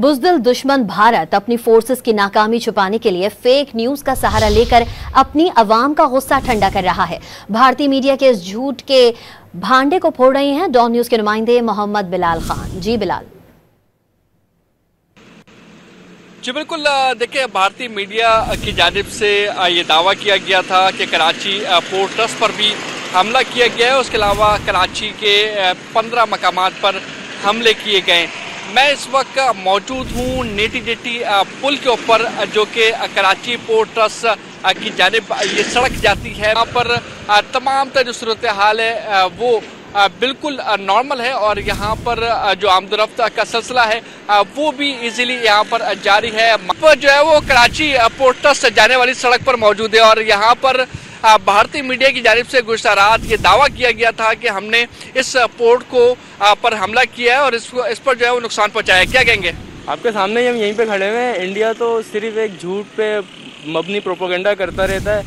बुज़दिल दुश्मन भारत अपनी फोर्सेस की नाकामी छुपाने के लिए फेक न्यूज का सहारा लेकर अपनी अवाम का गुस्सा ठंडा कर रहा है। भारतीय मीडिया के इस झूठ के भांडे को फोड़ रहे हैं डॉन न्यूज के नुमाइंदे मोहम्मद बिलाल खान। जी बिलाल। जी बिल्कुल, देखिए भारतीय मीडिया की जानिब से ये दावा किया गया था कि कराची पोर्ट ट्रस्ट पर भी हमला किया गया है। उसके अलावा कराची के 15 मकामात पर हमले किए गए। मैं इस वक्त मौजूद हूँ नेटी जेटी पुल के ऊपर, जो कि कराची पोर्ट ट्रस्ट की जानिब ये सड़क जाती है। यहाँ पर तमाम जो सूरत हाल है वो बिल्कुल नॉर्मल है और यहाँ पर जो आमदोरफ्त का सिलसिला है वो भी इजीली यहाँ पर जारी है। जो है वो कराची पोर्ट ट्रस्ट जाने वाली सड़क पर मौजूद है और यहाँ पर भारतीय मीडिया की जानिब से गुज़श्ता रात ये दावा किया गया था कि हमने इस पोर्ट को पर हमला किया है और इस पर जो है वो नुकसान पहुँचाया है। क्या कहेंगे? आपके सामने ही हम यहीं पे खड़े हुए हैं। इंडिया तो सिर्फ एक झूठ पे मबनी प्रोपेगेंडा करता रहता है,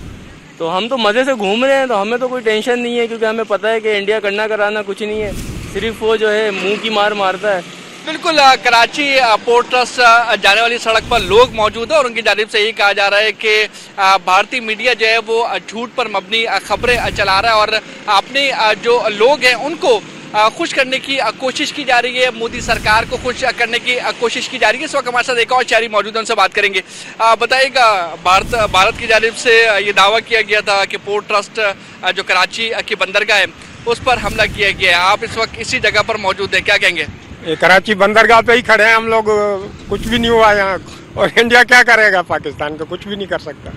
तो हम तो मज़े से घूम रहे हैं, तो हमें तो कोई टेंशन नहीं है, क्योंकि हमें पता है कि इंडिया करना कराना कुछ नहीं है, सिर्फ वो जो है मुंह की मार मारता है। बिल्कुल, कराची पोर्ट ट्रस्ट जाने वाली सड़क पर लोग मौजूद है और उनकी जानिब से यही कहा जा रहा है कि भारतीय मीडिया जो है वो झूठ पर मबनी खबरें चला रहा है और अपने जो लोग हैं उनको खुश करने की कोशिश की जा रही है। मोदी सरकार को खुश करने की कोशिश की जा रही है। इस वक्त हमारे साथ एक और शहरी मौजूद है, उनसे बात करेंगे। बताइएगा, भारत की जानिब से ये दावा किया गया था कि पोर्ट ट्रस्ट जो कराची की बंदरगाह है उस पर हमला किया गया है। आप इस वक्त इसी जगह पर मौजूद है, क्या कहेंगे? कराची बंदरगाह पे ही खड़े हैं हम लोग। कुछ भी नहीं हुआ यहाँ, और इंडिया क्या करेगा? पाकिस्तान का कुछ भी नहीं कर सकता।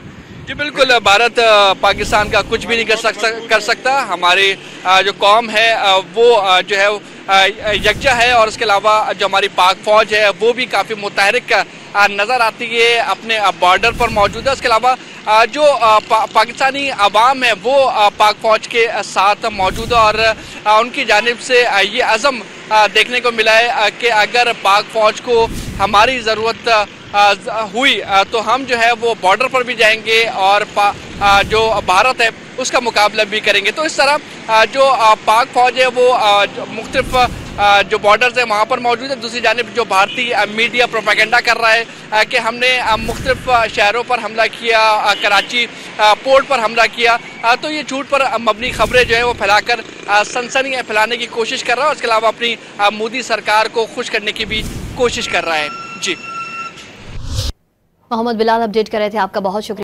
जी बिल्कुल, भारत पाकिस्तान का कुछ भी नहीं कर सकता। हमारी जो कौम है वो जो है यकजा है और उसके अलावा जो हमारी पाक फौज है वो भी काफ़ी मुतहरिक नज़र आती है, अपने बॉर्डर पर मौजूद है। उसके अलावा जो पाकिस्तानी अवाम है वो पाक फौज के साथ मौजूद है और उनकी जानिब से ये अज़म देखने को मिला है कि अगर पाक फौज को हमारी ज़रूरत हुई तो हम जो है वो बॉर्डर पर भी जाएंगे और जो भारत है उसका मुकाबला भी करेंगे। तो इस तरह जो पाक फौज है वो मुख्तलिफ जो बॉर्डर्स है वहाँ पर मौजूद है। दूसरी जानिब जो भारतीय मीडिया प्रोपेगेंडा कर रहा है कि हमने मुख्तलिफ शहरों पर हमला किया, कराची पोर्ट पर हमला किया, तो ये झूठ पर मबनी खबरें जो है वो फैलाकर सनसनी फैलाने की कोशिश कर रहा है। उसके अलावा अपनी मोदी सरकार को खुश करने की भी कोशिश कर रहा है। जी मोहम्मद बिलाल अपडेट कर रहे थे, आपका बहुत शुक्रिया।